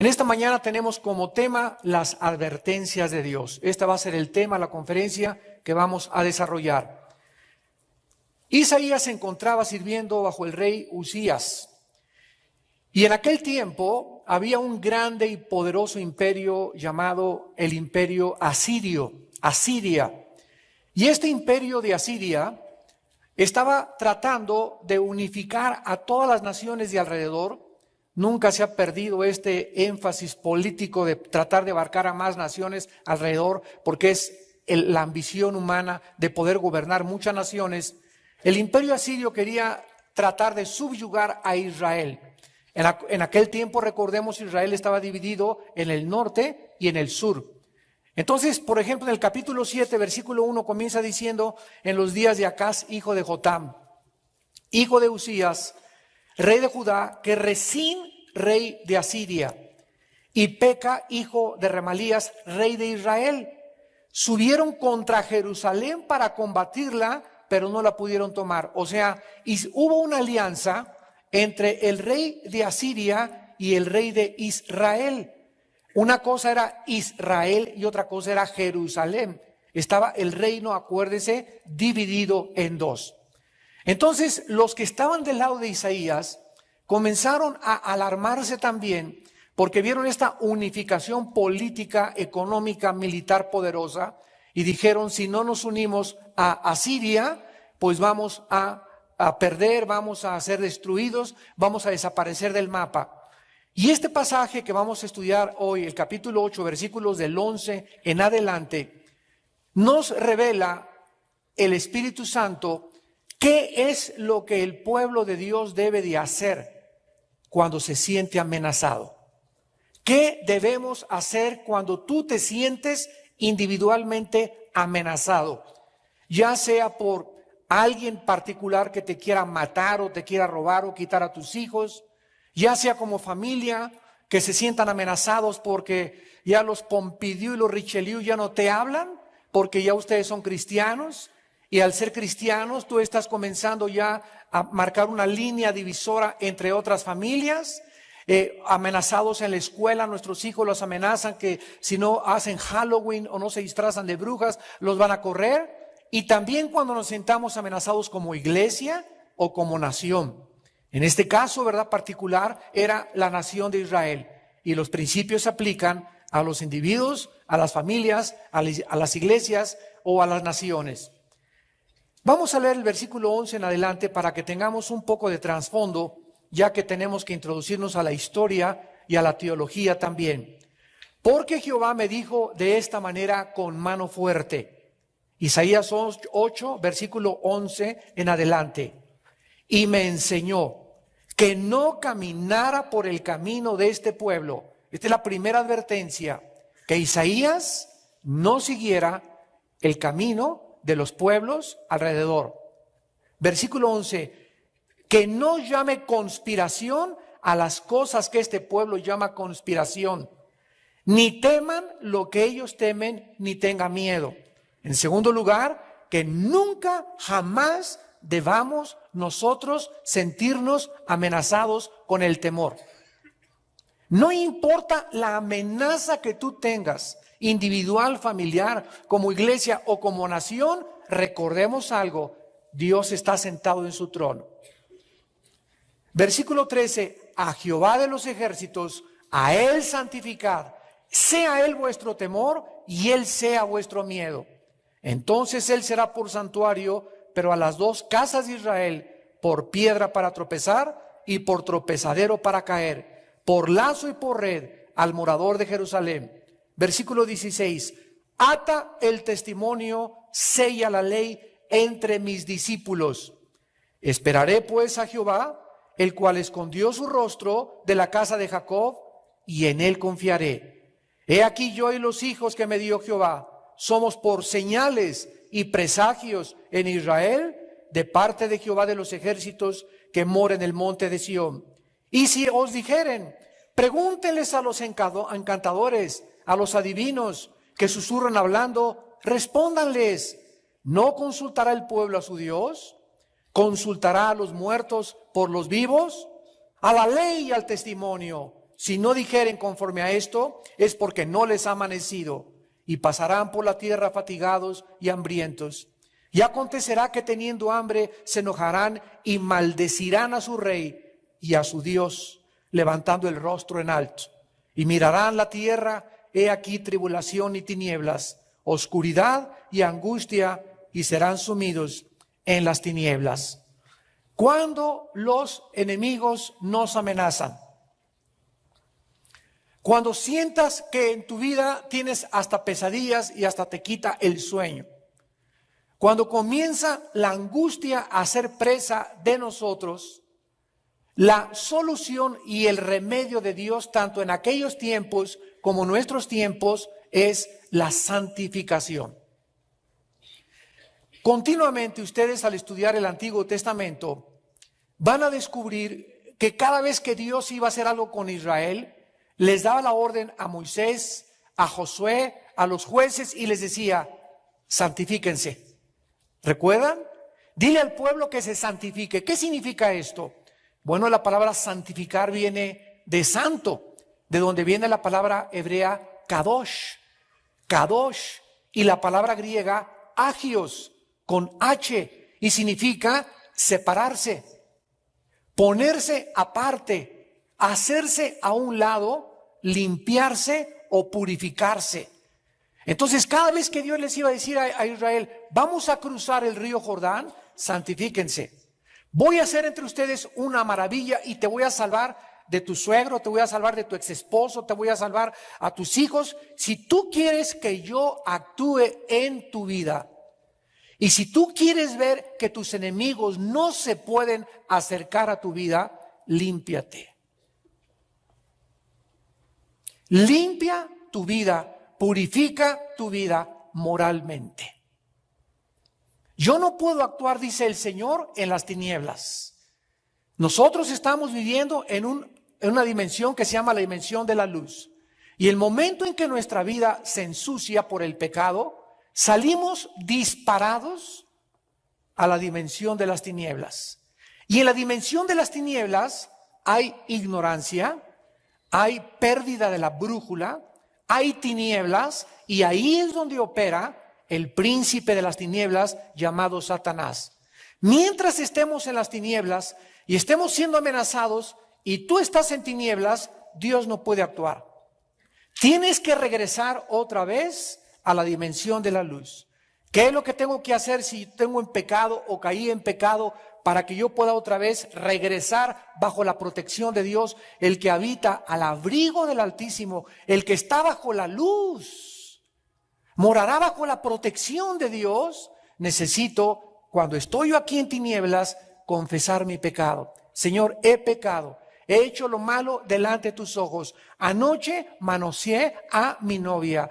En esta mañana tenemos como tema las advertencias de Dios. Este va a ser el tema de la conferencia que vamos a desarrollar. Isaías se encontraba sirviendo bajo el rey Usías. Y en aquel tiempo había un grande y poderoso imperio llamado el imperio Asiria. Y este imperio de Asiria estaba tratando de unificar a todas las naciones de alrededor. Nunca se ha perdido este énfasis político de tratar de abarcar a más naciones alrededor, porque es la ambición humana de poder gobernar muchas naciones. El imperio asirio quería tratar de subyugar a Israel. En aquel tiempo, recordemos, Israel estaba dividido en el norte y en el sur. Entonces, por ejemplo, en el capítulo 7, versículo 1, comienza diciendo: en los días de Acaz, hijo de Jotam, hijo de Usías, rey de Judá, que Resín, rey de Asiria, y Peca, hijo de Remalías, rey de Israel, subieron contra Jerusalén para combatirla, pero no la pudieron tomar. O sea, hubo una alianza entre el rey de Asiria y el rey de Israel. Una cosa era Israel y otra cosa era Jerusalén. Estaba el reino, acuérdese, dividido en dos. Entonces, los que estaban del lado de Isaías comenzaron a alarmarse también, porque vieron esta unificación política, económica, militar poderosa, y dijeron: si no nos unimos a Asiria, pues vamos a perder, vamos a ser destruidos, vamos a desaparecer del mapa. Y este pasaje que vamos a estudiar hoy, el capítulo 8, versículos del 11 en adelante, nos revela el Espíritu Santo qué es lo que el pueblo de Dios debe de hacer cuando se siente amenazado. ¿Qué debemos hacer cuando tú te sientes individualmente amenazado? Ya sea por alguien particular que te quiera matar o te quiera robar o quitar a tus hijos, ya sea como familia que se sientan amenazados porque ya los Pompidou y los Richelieu ya no te hablan porque ya ustedes son cristianos, y al ser cristianos tú estás comenzando ya a marcar una línea divisora entre otras familias. Amenazados en la escuela, nuestros hijos los amenazan que si no hacen Halloween o no se disfrazan de brujas los van a correr. Y también cuando nos sentamos amenazados como iglesia o como nación. En este caso, ¿verdad?, particular, era la nación de Israel. Y los principios se aplican a los individuos, a las familias, a las iglesias o a las naciones. Vamos a leer el versículo 11 en adelante para que tengamos un poco de trasfondo, ya que tenemos que introducirnos a la historia y a la teología también. Porque Jehová me dijo de esta manera con mano fuerte. Isaías 8, versículo 11 en adelante. Y me enseñó que no caminara por el camino de este pueblo. Esta es la primera advertencia, que Isaías no siguiera el camino de los pueblos alrededor. Versículo 11, que no llame conspiración a las cosas que este pueblo llama conspiración, ni teman lo que ellos temen, ni tengan miedo. En segundo lugar, que nunca, jamás debamos nosotros sentirnos amenazados con el temor. No importa la amenaza que tú tengas, individual, familiar, como iglesia o como nación, recordemos algo: Dios está sentado en su trono. Versículo 13, a Jehová de los ejércitos, a Él santificad, sea Él vuestro temor y Él sea vuestro miedo. Entonces Él será por santuario, pero a las dos casas de Israel por piedra para tropezar y por tropezadero para caer, por lazo y por red al morador de Jerusalén. Versículo 16, ata el testimonio, sella la ley entre mis discípulos. Esperaré pues a Jehová, el cual escondió su rostro de la casa de Jacob, y en Él confiaré. He aquí yo y los hijos que me dio Jehová somos por señales y presagios en Israel de parte de Jehová de los ejércitos que mora en el monte de Sión. Y si os dijeren, pregúntenles a los encantadores, a los adivinos que susurran hablando, respóndanles, ¿no consultará el pueblo a su Dios? ¿Consultará a los muertos por los vivos? A la ley y al testimonio, si no dijeren conforme a esto, es porque no les ha amanecido, y pasarán por la tierra fatigados y hambrientos. Y acontecerá que teniendo hambre se enojarán y maldecirán a su rey y a su Dios, levantando el rostro en alto. Y mirarán la tierra, he aquí tribulación y tinieblas, oscuridad y angustia, y serán sumidos en las tinieblas. Cuando los enemigos nos amenazan, cuando sientas que en tu vida tienes hasta pesadillas y hasta te quita el sueño, cuando comienza la angustia a ser presa de nosotros, la solución y el remedio de Dios, tanto en aquellos tiempos como en nuestros tiempos, es la santificación. Continuamente ustedes, al estudiar el Antiguo Testamento, van a descubrir que cada vez que Dios iba a hacer algo con Israel, les daba la orden a Moisés, a Josué, a los jueces, y les decía: santifíquense. ¿Recuerdan? Dile al pueblo que se santifique. ¿Qué significa esto? Bueno, la palabra santificar viene de santo, de donde viene la palabra hebrea kadosh, kadosh, y la palabra griega agios, con H, y significa separarse, ponerse aparte, hacerse a un lado, limpiarse o purificarse. Entonces, cada vez que Dios les iba a decir a Israel: vamos a cruzar el río Jordán, santifíquense. Voy a hacer entre ustedes una maravilla y te voy a salvar de tu suegro, te voy a salvar de tu ex esposo, te voy a salvar a tus hijos. Si tú quieres que yo actúe en tu vida, y si tú quieres ver que tus enemigos no se pueden acercar a tu vida, límpiate. Limpia tu vida. Purifica tu vida moralmente. Yo no puedo actuar, dice el Señor, en las tinieblas. Nosotros estamos viviendo en una dimensión que se llama la dimensión de la luz. Y el momento en que nuestra vida se ensucia por el pecado, salimos disparados a la dimensión de las tinieblas. Y en la dimensión de las tinieblas hay ignorancia, hay pérdida de la brújula, hay tinieblas, y ahí es donde opera el príncipe de las tinieblas llamado Satanás. Mientras estemos en las tinieblas y estemos siendo amenazados y tú estás en tinieblas, Dios no puede actuar. Tienes que regresar otra vez a la dimensión de la luz. ¿Qué es lo que tengo que hacer si tengo en pecado o caí en pecado, para que yo pueda otra vez regresar bajo la protección de Dios, el que habita al abrigo del Altísimo, el que está bajo la luz, morará bajo la protección de Dios? Necesito, cuando estoy yo aquí en tinieblas, confesar mi pecado. Señor, he pecado, he hecho lo malo delante de tus ojos. Anoche manoseé a mi novia.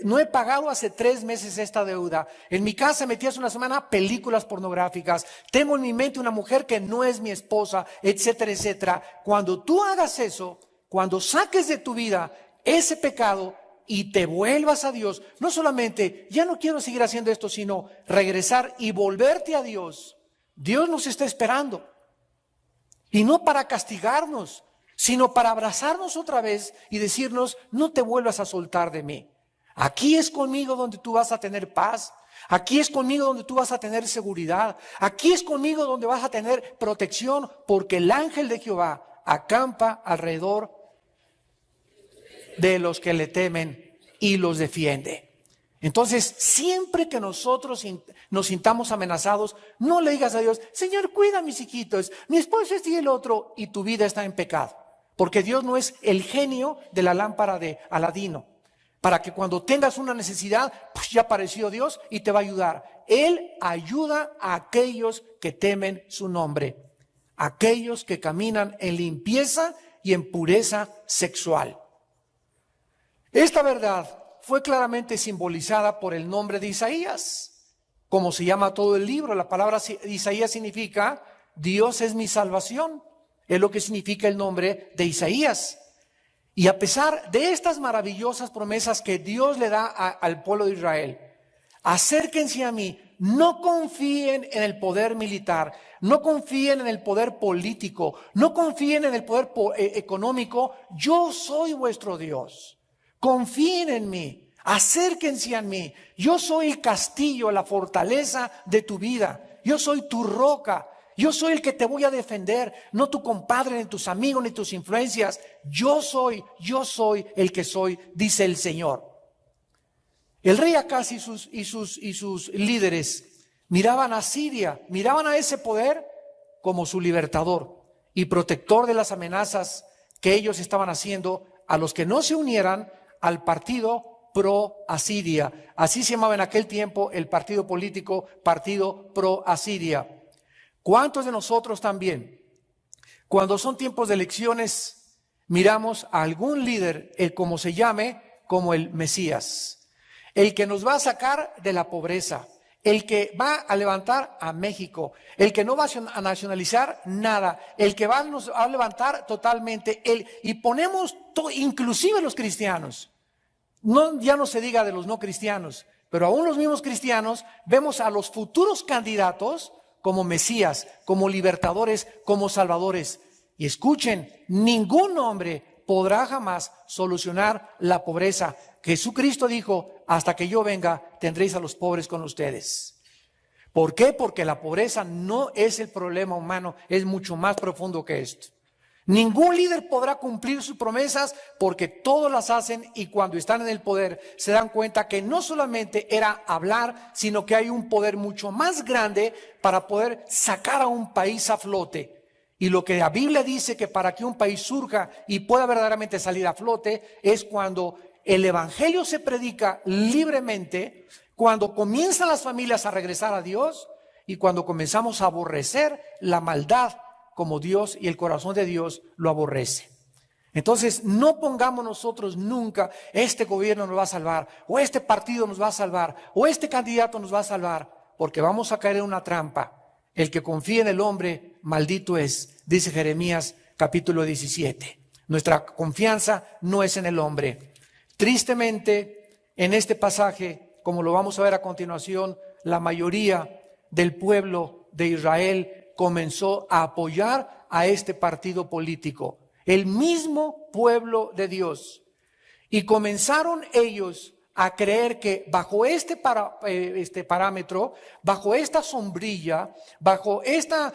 No he pagado hace 3 meses esta deuda. En mi casa metí hace una semana películas pornográficas. Tengo en mi mente una mujer que no es mi esposa, etcétera, etcétera. Cuando tú hagas eso, cuando saques de tu vida ese pecado y te vuelvas a Dios, no solamente ya no quiero seguir haciendo esto, sino regresar y volverte a Dios. Dios nos está esperando. Y no para castigarnos, sino para abrazarnos otra vez y decirnos: no te vuelvas a soltar de mí. Aquí es conmigo donde tú vas a tener paz. Aquí es conmigo donde tú vas a tener seguridad. Aquí es conmigo donde vas a tener protección, porque el ángel de Jehová acampa alrededor de los que le temen y los defiende. Entonces, siempre que nosotros nos sintamos amenazados, no le digas a Dios: Señor, cuida a mis hijitos, mi esposo este y el otro, y tu vida está en pecado. Porque Dios no es el genio de la lámpara de Aladino, para que cuando tengas una necesidad, pues ya apareció Dios y te va a ayudar. Él ayuda a aquellos que temen su nombre, aquellos que caminan en limpieza y en pureza sexual. Esta verdad fue claramente simbolizada por el nombre de Isaías, como se llama todo el libro. La palabra Isaías significa Dios es mi salvación. Es lo que significa el nombre de Isaías. Y a pesar de estas maravillosas promesas que Dios le da al pueblo de Israel: acérquense a mí, No confíen en el poder militar, no confíen en el poder político, no confíen en el poder económico. Yo soy vuestro Dios. Confíen en mí, acérquense a mí. Yo soy el castillo, la fortaleza de tu vida. Yo soy tu roca. Yo soy el que te voy a defender, no tu compadre, ni tus amigos, ni tus influencias. Yo soy el que soy, dice el Señor. El rey Acaz y sus líderes miraban a Siria, miraban a ese poder como su libertador y protector de las amenazas que ellos estaban haciendo a los que no se unieran al partido pro-Asiria. Así se llamaba en aquel tiempo el partido político, partido pro-Asiria. ¿Cuántos de nosotros también, cuando son tiempos de elecciones, miramos a algún líder, el como se llame, como el Mesías? El que nos va a sacar de la pobreza, el que va a levantar a México, el que no va a nacionalizar nada, el que nos va a levantar totalmente, y ponemos inclusive los cristianos, ya no se diga de los no cristianos, pero aún los mismos cristianos vemos a los futuros candidatos como Mesías, como libertadores, como salvadores. Y escuchen, ningún hombre podrá jamás solucionar la pobreza. Jesucristo dijo, hasta que yo venga, tendréis a los pobres con ustedes. ¿Por qué? Porque la pobreza no es el problema humano, es mucho más profundo que esto. Ningún líder podrá cumplir sus promesas porque todos las hacen, y cuando están en el poder se dan cuenta que no solamente era hablar, sino que hay un poder mucho más grande para poder sacar a un país a flote. Y lo que la Biblia dice que para que un país surja y pueda verdaderamente salir a flote es cuando el evangelio se predica libremente, cuando comienzan las familias a regresar a Dios y cuando comenzamos a aborrecer la maldad como Dios y el corazón de Dios lo aborrece. Entonces, no pongamos nosotros nunca, este gobierno nos va a salvar, o este partido nos va a salvar, o este candidato nos va a salvar, porque vamos a caer en una trampa. El que confía en el hombre, maldito es, dice Jeremías capítulo 17. Nuestra confianza no es en el hombre. Tristemente, en este pasaje, como lo vamos a ver a continuación, la mayoría del pueblo de Israel comenzó a apoyar a este partido político, el mismo pueblo de Dios. Y comenzaron ellos a creer que bajo este parámetro, bajo esta sombrilla, bajo estas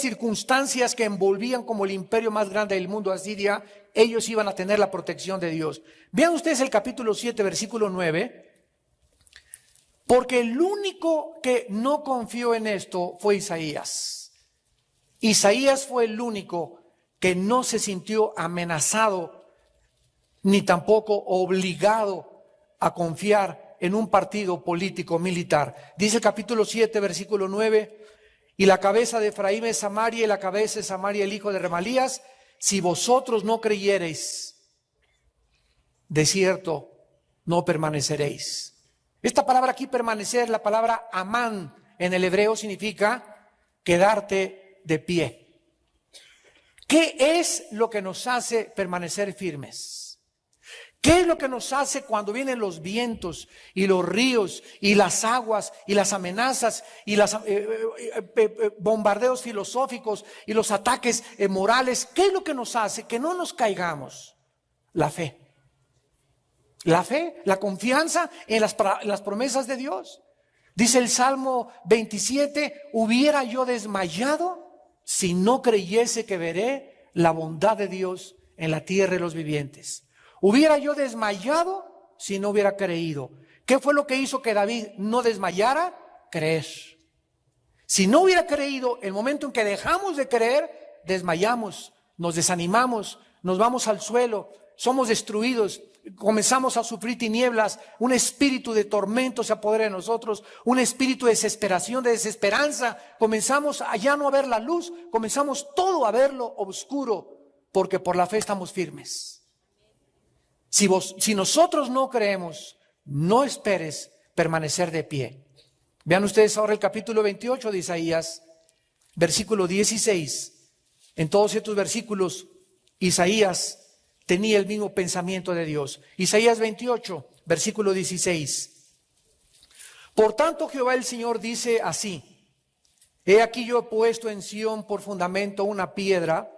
circunstancias que envolvían como el imperio más grande del mundo, Asiria, ellos iban a tener la protección de Dios. Vean ustedes el capítulo 7, versículo 9. Porque el único que no confió en esto fue Isaías. Isaías fue el único que no se sintió amenazado ni tampoco obligado a confiar en un partido político militar. Dice el capítulo 7, versículo 9, y la cabeza de Efraín es Samaria, y la cabeza de Samaria el hijo de Remalías. Si vosotros no creyereis, de cierto no permaneceréis. Esta palabra aquí, permanecer, la palabra amán en el hebreo significa quedarte de pie. ¿Qué es lo que nos hace permanecer firmes? ¿Qué es lo que nos hace cuando vienen los vientos y los ríos y las aguas y las amenazas y los bombardeos filosóficos y los ataques morales? ¿Qué es lo que nos hace que no nos caigamos? La fe. La fe, la confianza en las promesas de Dios. Dice el Salmo 27, hubiera yo desmayado si no creyese que veré la bondad de Dios en la tierra de los vivientes. Hubiera yo desmayado si no hubiera creído. ¿Qué fue lo que hizo que David no desmayara? Creer. Si no hubiera creído, el momento en que dejamos de creer, desmayamos, nos desanimamos, nos vamos al suelo, somos destruidos. Comenzamos a sufrir tinieblas, un espíritu de tormento se apodera de nosotros, un espíritu de desesperación, de desesperanza. Comenzamos a ya no ver la luz, comenzamos todo a verlo oscuro, porque por la fe estamos firmes. Si nosotros no creemos, no esperes permanecer de pie. Vean ustedes ahora el capítulo 28 de Isaías, versículo 16. En todos estos versículos, Isaías tenía el mismo pensamiento de Dios. Isaías 28, versículo 16. Por tanto, Jehová el Señor dice así: he aquí yo he puesto en Sión por fundamento una piedra,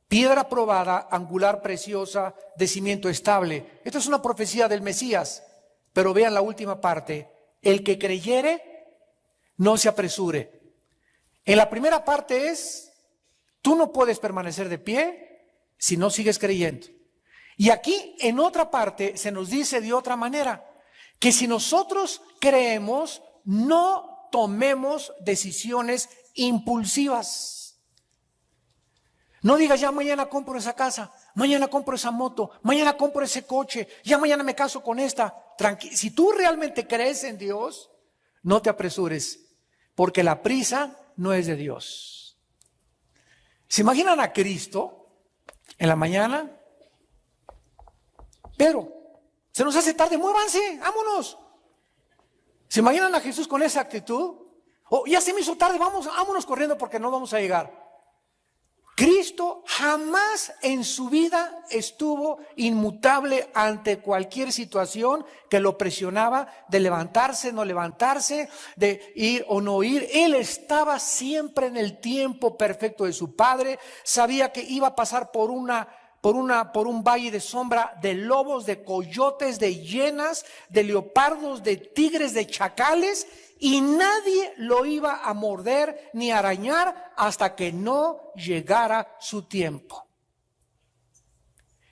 piedra probada, angular, preciosa, de cimiento estable. Esta es una profecía del Mesías, pero vean la última parte: el que creyere, no se apresure. En la primera parte es, tú no puedes permanecer de pie si no sigues creyendo. Y aquí en otra parte se nos dice de otra manera, que si nosotros creemos, no tomemos decisiones impulsivas. No digas, ya mañana compro esa casa, mañana compro esa moto, mañana compro ese coche, ya mañana me caso con esta. Si tú realmente crees en Dios, no te apresures, porque la prisa no es de Dios. ¿Se imaginan a Cristo en la mañana? Pero se nos hace tarde, muévanse, vámonos. ¿Se imaginan a Jesús con esa actitud? Oh, ya se me hizo tarde, vámonos corriendo porque no vamos a llegar. Cristo jamás en su vida estuvo inmutable ante cualquier situación que lo presionaba de levantarse, no levantarse, de ir o no ir. Él estaba siempre en el tiempo perfecto de su Padre. Sabía que iba a pasar por un valle de sombra de lobos, de coyotes, de hienas, de leopardos, de tigres, de chacales, y nadie lo iba a morder ni arañar hasta que no llegara su tiempo.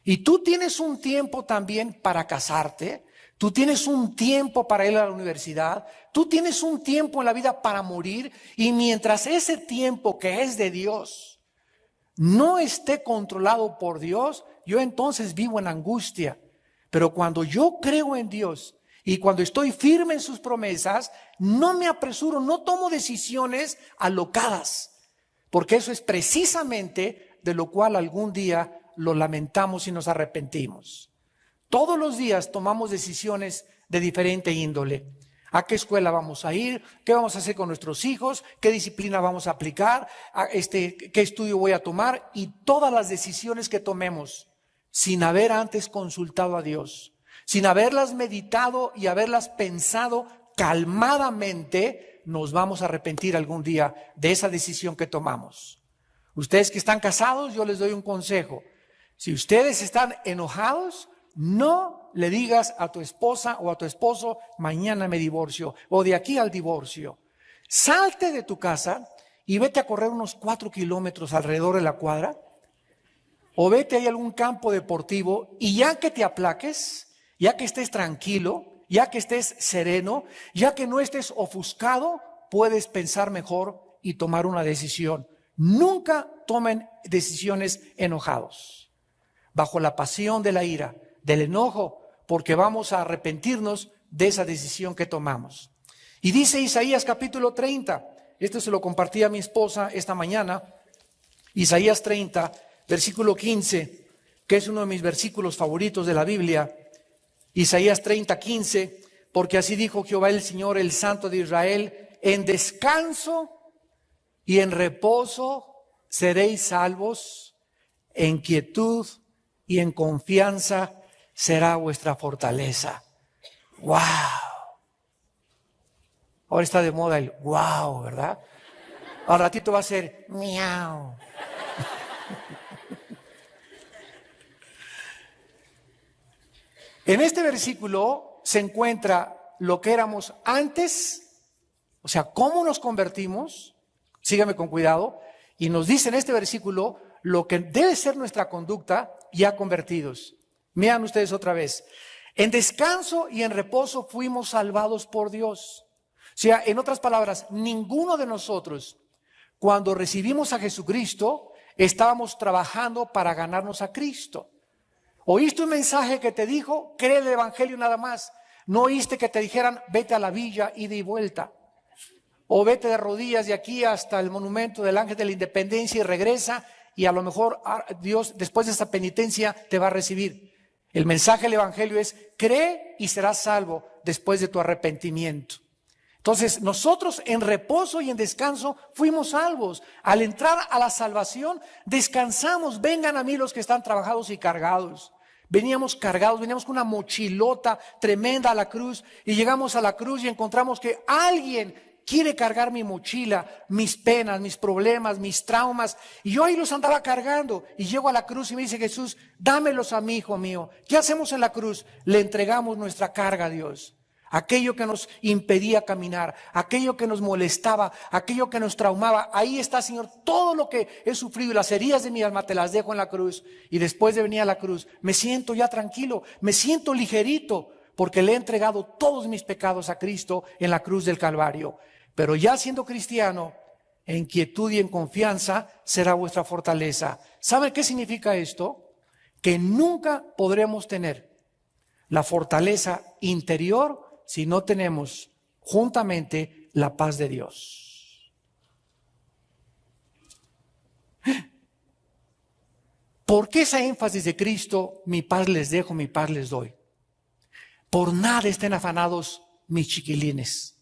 Y tú tienes un tiempo también para casarte, tú tienes un tiempo para ir a la universidad, tú tienes un tiempo en la vida para morir, y mientras ese tiempo que es de Dios no esté controlado por Dios, yo entonces vivo en angustia. Pero cuando yo creo en Dios y cuando estoy firme en sus promesas, no me apresuro, no tomo decisiones alocadas, porque eso es precisamente de lo cual algún día lo lamentamos y nos arrepentimos. Todos los días tomamos decisiones de diferente índole. ¿A qué escuela vamos a ir? ¿Qué vamos a hacer con nuestros hijos? ¿Qué disciplina vamos a aplicar? ¿Qué estudio voy a tomar? Y todas las decisiones que tomemos sin haber antes consultado a Dios, sin haberlas meditado y haberlas pensado calmadamente, nos vamos a arrepentir algún día de esa decisión que tomamos. Ustedes que están casados, yo les doy un consejo. Si ustedes están enojados, no le digas a tu esposa o a tu esposo, mañana me divorcio, o de aquí al divorcio. Salte de tu casa y vete a correr unos 4 kilómetros alrededor de la cuadra, o vete ahí a algún campo deportivo, y ya que te aplaques, ya que estés tranquilo, ya que estés sereno, ya que no estés ofuscado, puedes pensar mejor y tomar una decisión. Nunca tomen decisiones enojados, bajo la pasión de la ira, del enojo, porque vamos a arrepentirnos de esa decisión que tomamos. Y dice Isaías capítulo 30, esto se lo compartí a mi esposa esta mañana, Isaías 30, versículo 15, que es uno de mis versículos favoritos de la Biblia. Isaías 30, 15, porque así dijo Jehová el Señor, el Santo de Israel: en descanso y en reposo seréis salvos, en quietud y en confianza será vuestra fortaleza. ¡Wow! Ahora está de moda el wow, ¿verdad? Al ratito va a ser miau. En este versículo se encuentra lo que éramos antes, o sea, cómo nos convertimos, sígame con cuidado, y nos dice en este versículo lo que debe ser nuestra conducta ya convertidos. Vean ustedes otra vez. En descanso y en reposo fuimos salvados por Dios. O sea, en otras palabras, ninguno de nosotros, cuando recibimos a Jesucristo, estábamos trabajando para ganarnos a Cristo. ¿Oíste un mensaje que te dijo, cree el evangelio nada más? ¿No oíste que te dijeran, vete a la villa, ida y vuelta? O vete de rodillas de aquí hasta el monumento del Ángel de la Independencia y regresa, y a lo mejor Dios después de esa penitencia te va a recibir. El mensaje del evangelio es, cree y serás salvo después de tu arrepentimiento. Entonces nosotros en reposo y en descanso fuimos salvos. Al entrar a la salvación descansamos. Vengan a mí los que están trabajados y cargados. Veníamos cargados, veníamos con una mochilota tremenda a la cruz y llegamos a la cruz y encontramos que alguien quiere cargar mi mochila, mis penas, mis problemas, mis traumas. Y yo ahí los andaba cargando y llego a la cruz y me dice Jesús, dámelos a mí, hijo mío. ¿Qué hacemos en la cruz? Le entregamos nuestra carga a Dios. Aquello que nos impedía caminar, aquello que nos molestaba, aquello que nos traumaba. Ahí está, Señor, todo lo que he sufrido y las heridas de mi alma te las dejo en la cruz. Y después de venir a la cruz, me siento ya tranquilo, me siento ligerito, porque le he entregado todos mis pecados a Cristo en la cruz del Calvario. Pero ya siendo cristiano, en quietud y en confianza será vuestra fortaleza. ¿Sabe qué significa esto? Que nunca podremos tener la fortaleza interior si no tenemos juntamente la paz de Dios. ¿Por qué esa énfasis de Cristo? Mi paz les dejo, mi paz les doy. Por nada estén afanados mis chiquilines.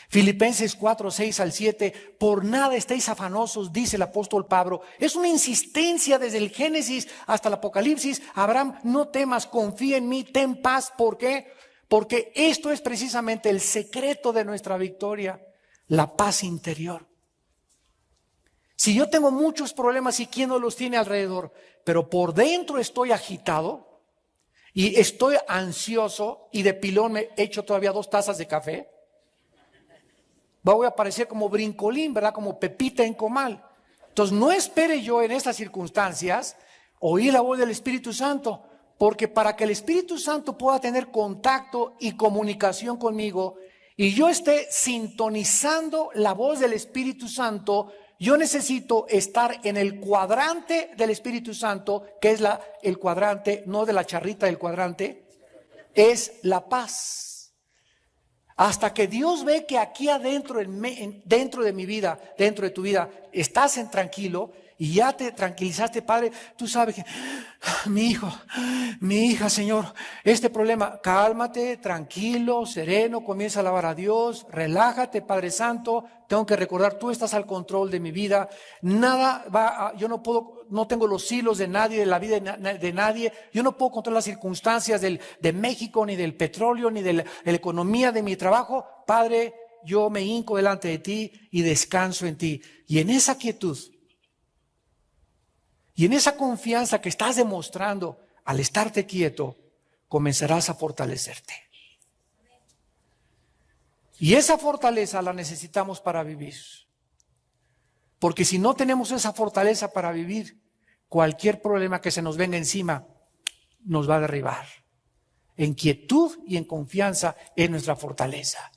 Filipenses 4, 6 al 7, por nada estéis afanosos, dice el apóstol Pablo. Es una insistencia desde el Génesis hasta el Apocalipsis. Abraham, no temas, confía en mí, ten paz. ¿Por qué? Porque esto es precisamente el secreto de nuestra victoria, la paz interior. Si yo tengo muchos problemas y quién no los tiene alrededor, pero por dentro estoy agitado y estoy ansioso y de pilón me echo todavía 2 tazas de café, voy a parecer como brincolín, ¿verdad? Como Pepita en comal. Entonces no espere yo en estas circunstancias oír la voz del Espíritu Santo, porque para que el Espíritu Santo pueda tener contacto y comunicación conmigo y yo esté sintonizando la voz del Espíritu Santo, yo necesito estar en el cuadrante del Espíritu Santo, que es el cuadrante, no de la charrita del cuadrante, es la paz. Hasta que Dios ve que aquí adentro, dentro de mi vida, dentro de tu vida, estás en tranquilo y ya te tranquilizaste, Padre, tú sabes que mi hijo, mi hija, Señor, este problema, cálmate, tranquilo, sereno, comienza a alabar a Dios, relájate, Padre Santo, tengo que recordar, tú estás al control de mi vida, nada yo no tengo los hilos de nadie, de la vida de nadie, yo no puedo controlar las circunstancias de México, ni del petróleo, ni de la economía de mi trabajo. Padre, yo me hinco delante de ti y descanso en ti. Y en esa quietud y en esa confianza que estás demostrando al estarte quieto, comenzarás a fortalecerte. Y esa fortaleza la necesitamos para vivir. Porque si no tenemos esa fortaleza para vivir, cualquier problema que se nos venga encima nos va a derribar. En quietud y en confianza es nuestra fortaleza.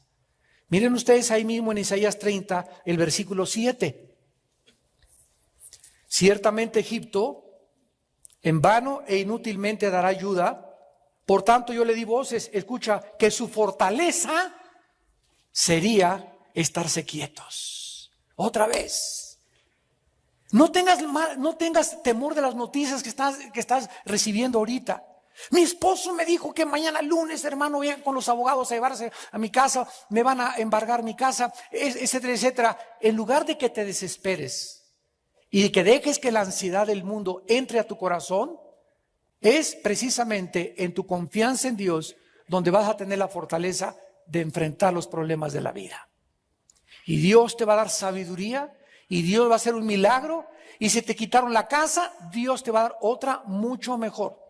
Miren ustedes ahí mismo en Isaías 30, el versículo 7. Ciertamente Egipto en vano e inútilmente dará ayuda, por tanto yo le di voces, escucha, que su fortaleza sería estarse quietos. Otra vez. No tengas temor de las noticias que estás recibiendo ahorita. Mi esposo me dijo que mañana lunes, hermano, voy con los abogados a llevarse a mi casa, me van a embargar mi casa, etcétera, etcétera. En lugar de que te desesperes y que dejes que la ansiedad del mundo entre a tu corazón, es precisamente en tu confianza en Dios donde vas a tener la fortaleza de enfrentar los problemas de la vida. Y Dios te va a dar sabiduría y Dios va a hacer un milagro. Y si te quitaron la casa, Dios te va a dar otra mucho mejor.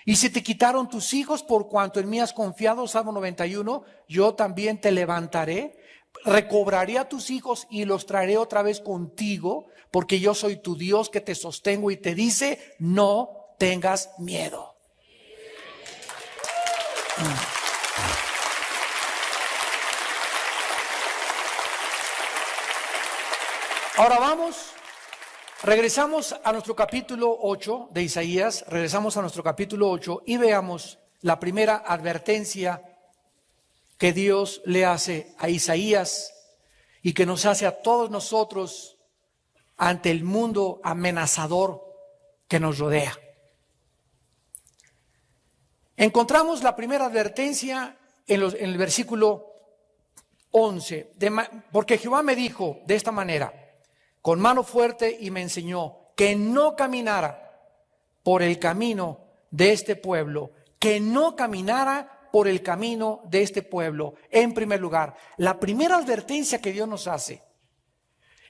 Y si te quitaron tus hijos, por cuanto en mí has confiado, Salmo 91, yo también te levantaré, recobraré a tus hijos y los traeré otra vez contigo, porque yo soy tu Dios que te sostengo y te dice, no tengas miedo. Ahora regresamos a nuestro capítulo 8 de Isaías, regresamos a nuestro capítulo 8 y veamos la primera advertencia que Dios le hace a Isaías y que nos hace a todos nosotros ante el mundo amenazador que nos rodea. Encontramos la primera advertencia en el versículo 11, porque Jehová me dijo de esta manera, con mano fuerte y me enseñó que no caminara por el camino de este pueblo que no caminara por el camino de este pueblo. En primer lugar, la primera advertencia que Dios nos hace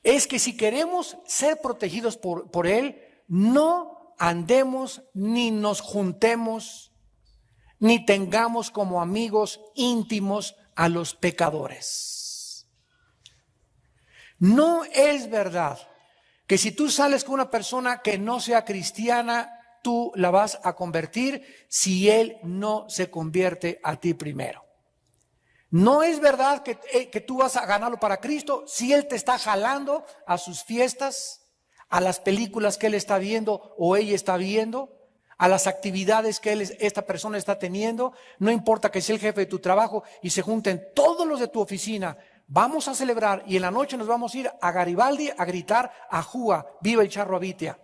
es que si queremos ser protegidos por Él, no andemos ni nos juntemos ni tengamos como amigos íntimos a los pecadores. No es verdad que si tú sales con una persona que no sea cristiana, tú la vas a convertir si él no se convierte a ti primero. No es verdad que tú vas a ganarlo para Cristo si él te está jalando a sus fiestas, a las películas que él está viendo o ella está viendo, a las actividades que esta persona está teniendo. No importa que sea el jefe de tu trabajo y se junten todos los de tu oficina. Vamos a celebrar y en la noche nos vamos a ir a Garibaldi a gritar a Júa, viva el Charro Abitia.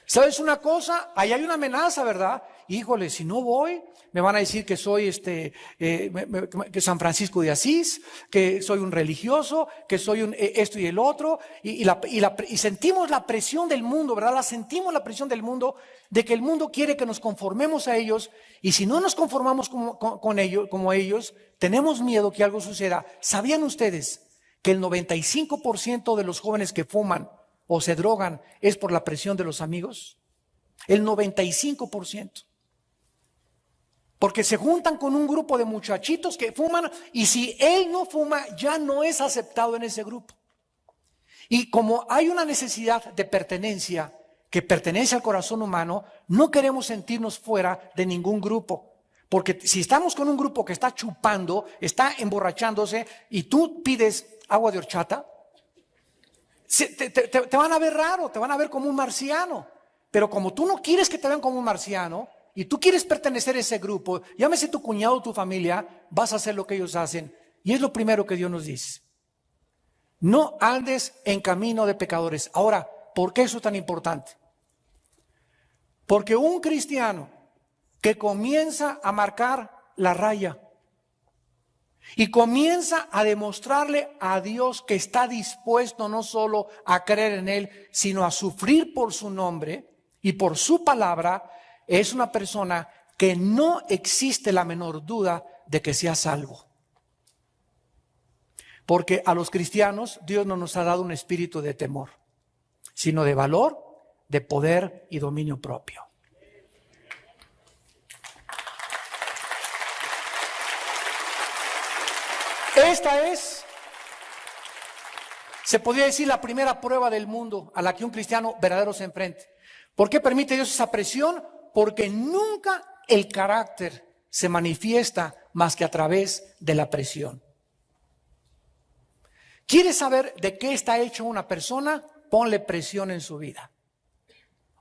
¿Sabes una cosa? Ahí hay una amenaza, ¿verdad? Híjole, si no voy, me van a decir que soy que San Francisco de Asís, que soy un religioso, que soy un esto y el otro, y sentimos la presión del mundo, ¿verdad? Sentimos la presión del mundo, de que el mundo quiere que nos conformemos a ellos, y si no nos conformamos con ellos, como ellos, tenemos miedo que algo suceda. ¿Sabían ustedes que el 95% de los jóvenes que fuman o se drogan es por la presión de los amigos? El 95%. Porque se juntan con un grupo de muchachitos que fuman y si él no fuma ya no es aceptado en ese grupo. Y como hay una necesidad de pertenencia que pertenece al corazón humano, no queremos sentirnos fuera de ningún grupo. Porque si estamos con un grupo que está chupando, está emborrachándose y tú pides agua de horchata, te van a ver raro, te van a ver como un marciano. Pero como tú no quieres que te vean como un marciano y tú quieres pertenecer a ese grupo, llámese tu cuñado o tu familia, vas a hacer lo que ellos hacen. Y es lo primero que Dios nos dice. No andes en camino de pecadores. Ahora, ¿por qué eso es tan importante? Porque un cristiano que comienza a marcar la raya y comienza a demostrarle a Dios que está dispuesto no solo a creer en Él, sino a sufrir por su nombre y por su palabra, es una persona que no existe la menor duda de que sea salvo. Porque a los cristianos Dios no nos ha dado un espíritu de temor, sino de valor, de poder y dominio propio. Esta es, se podría decir, la primera prueba del mundo a la que un cristiano verdadero se enfrenta. ¿Por qué permite Dios esa presión? Porque nunca el carácter se manifiesta más que a través de la presión. ¿Quieres saber de qué está hecho una persona? Ponle presión en su vida.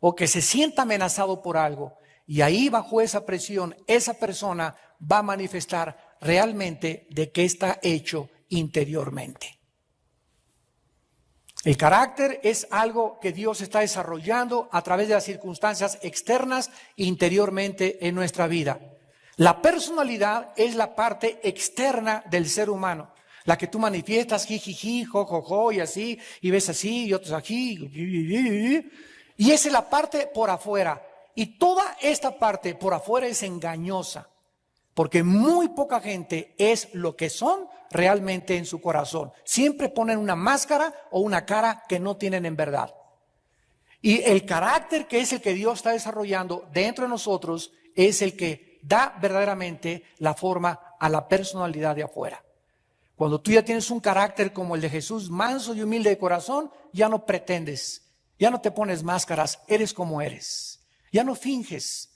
O que se sienta amenazado por algo. Y ahí bajo esa presión, esa persona va a manifestar realmente de qué está hecho interiormente. El carácter es algo que Dios está desarrollando a través de las circunstancias externas interiormente en nuestra vida. La personalidad es la parte externa del ser humano, la que tú manifiestas, jijiji, jojojo, y así, y ves así, y otros aquí, y esa es la parte por afuera. Y toda esta parte por afuera es engañosa, porque muy poca gente es lo que son realmente en su corazón. Siempre ponen una máscara o una cara que no tienen en verdad. Y el carácter que es el que Dios está desarrollando dentro de nosotros es el que da verdaderamente la forma a la personalidad de afuera. Cuando tú ya tienes un carácter como el de Jesús, manso y humilde de corazón, ya no pretendes, ya no te pones máscaras, eres como eres. Ya no finges.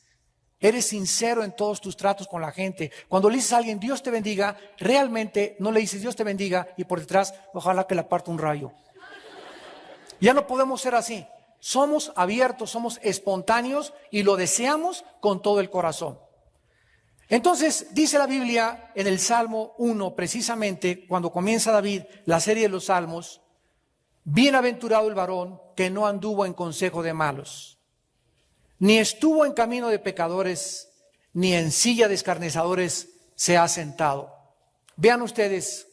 Eres sincero en todos tus tratos con la gente. Cuando le dices a alguien, Dios te bendiga, realmente no le dices Dios te bendiga y por detrás, ojalá que le aparte un rayo. Ya no podemos ser así. Somos abiertos, somos espontáneos y lo deseamos con todo el corazón. Entonces, dice la Biblia en el Salmo 1, precisamente, cuando comienza David la serie de los Salmos, bienaventurado el varón que no anduvo en consejo de malos, ni estuvo en camino de pecadores, ni en silla de escarnecedores se ha sentado. Vean ustedes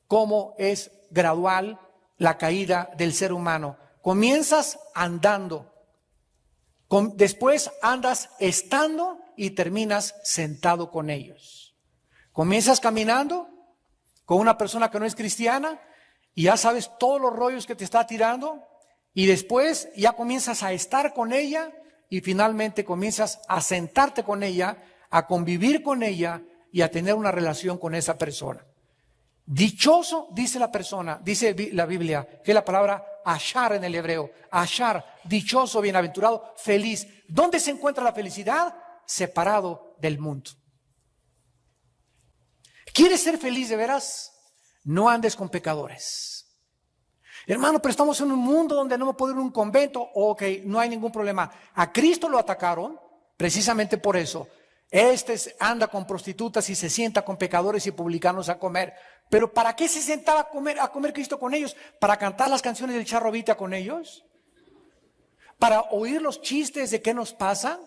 cómo es gradual la caída del ser humano. Comienzas andando Después andas estando y terminas sentado con ellos. Comienzas caminando con una persona que no es cristiana y ya sabes todos los rollos que te está tirando, y después ya comienzas a estar con ella y finalmente comienzas a sentarte con ella, a convivir con ella y a tener una relación con esa persona. Dichoso, dice la persona, dice la Biblia, que es la palabra ashar en el hebreo. Ashar, dichoso, bienaventurado, feliz. ¿Dónde se encuentra la felicidad? Separado del mundo. ¿Quieres ser feliz de veras? No andes con pecadores. Hermano, pero estamos en un mundo donde no me puedo ir a un convento. Ok, no hay ningún problema. A Cristo lo atacaron precisamente por eso. Anda con prostitutas y se sienta con pecadores y publicanos a comer. Pero ¿para qué se sentaba a comer Cristo con ellos? ¿Para cantar las canciones del Charro Vita con ellos? ¿Para oír los chistes de qué nos pasa?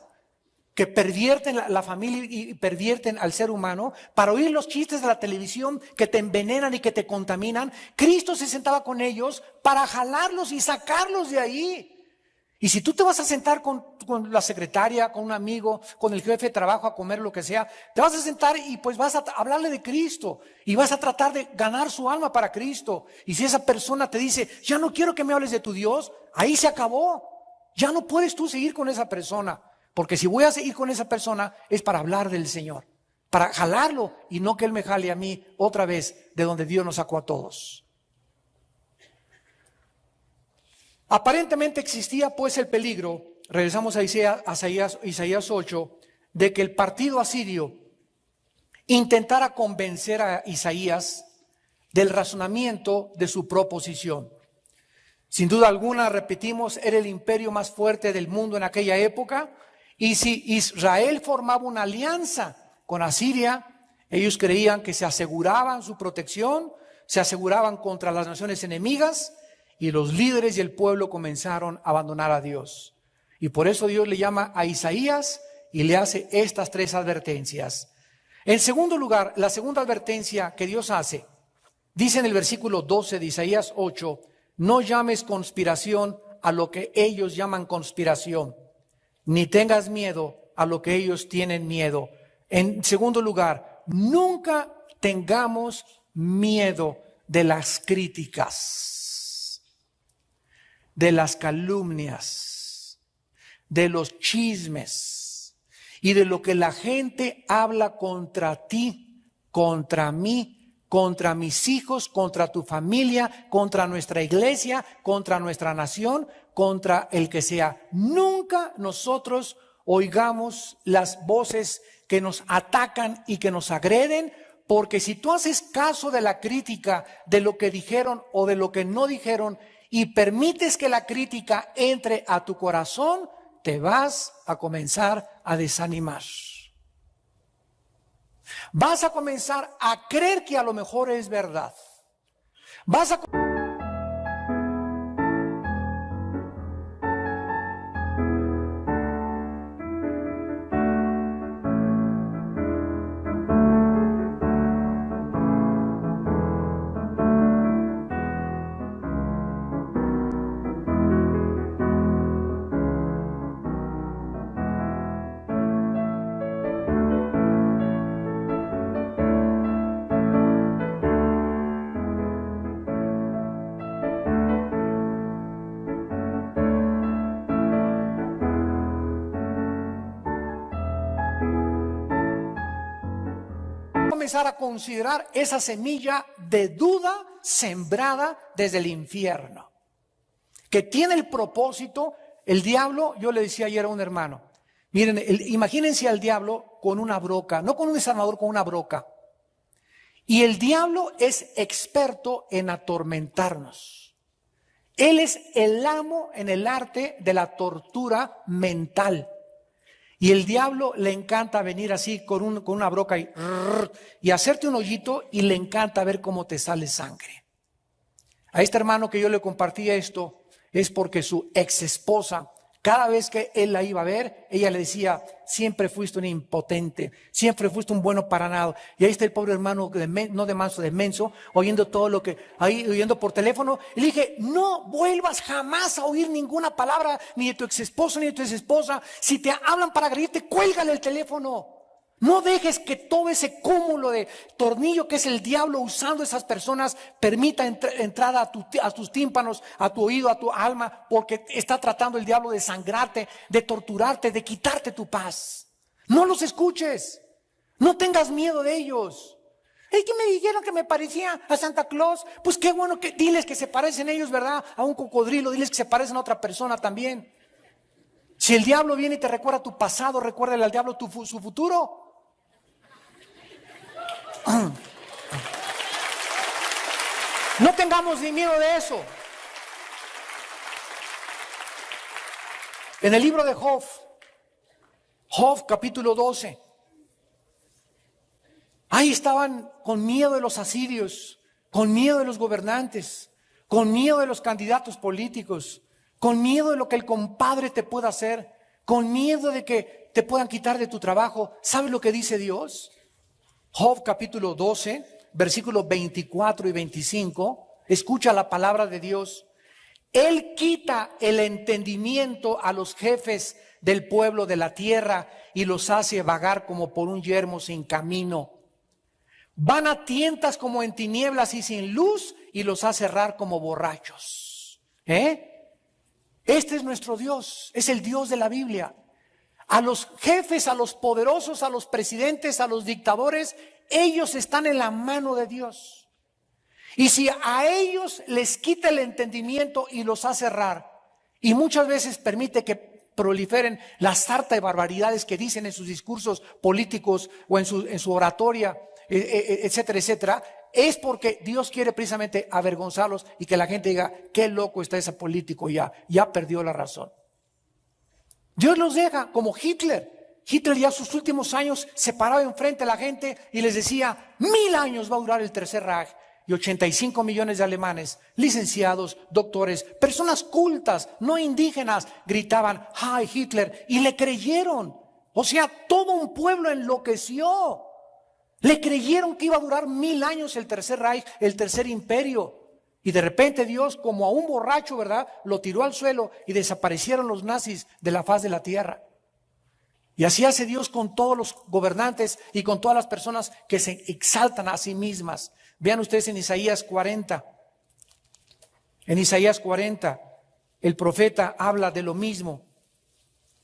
Que pervierten la familia y pervierten al ser humano, para oír los chistes de la televisión que te envenenan y que te contaminan. Cristo se sentaba con ellos para jalarlos y sacarlos de ahí. Y si tú te vas a sentar con la secretaria, con un amigo, con el jefe de trabajo a comer lo que sea, te vas a sentar y pues vas a hablarle de Cristo y vas a tratar de ganar su alma para Cristo. Y si esa persona te dice, ya no quiero que me hables de tu Dios, ahí se acabó. Ya no puedes tú seguir con esa persona. Porque si voy a seguir con esa persona es para hablar del Señor, para jalarlo y no que Él me jale a mí otra vez de donde Dios nos sacó a todos. Aparentemente existía pues el peligro, regresamos a Isaías 8, de que el partido asirio intentara convencer a Isaías del razonamiento de su proposición. Sin duda alguna, repetimos, era el imperio más fuerte del mundo en aquella época. Y si Israel formaba una alianza con Asiria, ellos creían que se aseguraban su protección, se aseguraban contra las naciones enemigas, y los líderes y el pueblo comenzaron a abandonar a Dios. Y por eso Dios le llama a Isaías y le hace estas tres advertencias. En segundo lugar, la segunda advertencia que Dios hace, dice en el versículo 12 de Isaías 8, no llames conspiración a lo que ellos llaman conspiración, ni tengas miedo a lo que ellos tienen miedo. En segundo lugar, nunca tengamos miedo de las críticas, de las calumnias, de los chismes y de lo que la gente habla contra ti, contra mí, contra mis hijos, contra tu familia, contra nuestra iglesia, contra nuestra nación, contra el que sea. Nunca nosotros oigamos las voces que nos atacan y que nos agreden, porque si tú haces caso de la crítica, de lo que dijeron o de lo que no dijeron, y permites que la crítica entre a tu corazón, te vas a comenzar a desanimar. Vas a comenzar a creer que a lo mejor es verdad. Vas a comenzar a considerar esa semilla de duda sembrada desde el infierno, que tiene el propósito, el diablo. Yo le decía ayer a un hermano, miren, imagínense al diablo con una broca, no con un desarmador, con una broca. Y el diablo es experto en atormentarnos. Él es el amo en el arte de la tortura mental. Y el diablo le encanta venir así con una broca y hacerte un hoyito, y le encanta ver cómo te sale sangre. A este hermano que yo le compartía esto es porque su ex esposa Cada vez que él la iba a ver, ella le decía, siempre fuiste un impotente, siempre fuiste un bueno para nada. Y ahí está el pobre hermano, no de manso, de menso, oyendo todo lo que, ahí oyendo por teléfono. Y le dije, no vuelvas jamás a oír ninguna palabra, ni de tu ex esposo, ni de tu ex esposa. Si te hablan para agredirte, cuélgale el teléfono. No dejes que todo ese cúmulo de tornillo que es el diablo usando esas personas permita entrada a tus tímpanos, a tu oído, a tu alma, porque está tratando el diablo de sangrarte, de torturarte, de quitarte tu paz. No los escuches, no tengas miedo de ellos. Es que me dijeron que me parecía a Santa Claus. Pues qué bueno, que diles que se parecen ellos, ¿verdad? A un cocodrilo, diles que se parecen a otra persona también. Si el diablo viene y te recuerda tu pasado, recuérdale al diablo su futuro. No tengamos ni miedo de eso. En el libro de Job capítulo 12, ahí estaban con miedo de los asirios, con miedo de los gobernantes, con miedo de los candidatos políticos, con miedo de lo que el compadre te pueda hacer, con miedo de que te puedan quitar de tu trabajo. ¿Sabes lo que dice Dios? Job capítulo 12, versículos 24 y 25, escucha la palabra de Dios. Él quita el entendimiento a los jefes del pueblo de la tierra y los hace vagar como por un yermo sin camino. Van a tientas como en tinieblas y sin luz y los hace errar como borrachos. Este es nuestro Dios, es el Dios de la Biblia. A los jefes, a los poderosos, a los presidentes, a los dictadores, ellos están en la mano de Dios. Y si a ellos les quita el entendimiento y los hace errar, y muchas veces permite que proliferen la sarta de barbaridades que dicen en sus discursos políticos o en su oratoria, etcétera, etcétera, es porque Dios quiere precisamente avergonzarlos y que la gente diga, qué loco está ese político, ya perdió la razón. Dios los deja como Hitler. Hitler ya sus últimos años se paraba enfrente de la gente y les decía, 1000 años va a durar el Tercer Reich. Y 85 millones de alemanes, licenciados, doctores, personas cultas, no indígenas, gritaban, ¡ay, Hitler! Y le creyeron. O sea, todo un pueblo enloqueció. Le creyeron que iba a durar 1000 años el Tercer Reich, el Tercer Imperio. Y de repente Dios, como a un borracho, ¿verdad?, lo tiró al suelo y desaparecieron los nazis de la faz de la tierra. Y así hace Dios con todos los gobernantes y con todas las personas que se exaltan a sí mismas. Vean ustedes en Isaías 40. En Isaías 40, el profeta habla de lo mismo.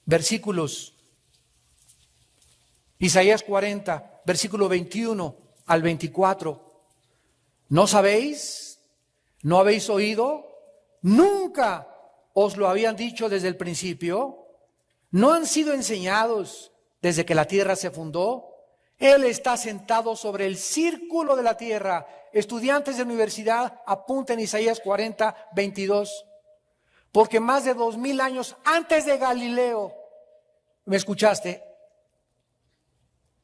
Versículos. Isaías 40, versículo 21 al 24. ¿No sabéis? ¿No habéis oído? ¿Nunca os lo habían dicho desde el principio? ¿No han sido enseñados desde que la tierra se fundó? Él está sentado sobre el círculo de la tierra. Estudiantes de universidad, apunten Isaías 40, 22. Porque más de 2000 años antes de Galileo, ¿me escuchaste?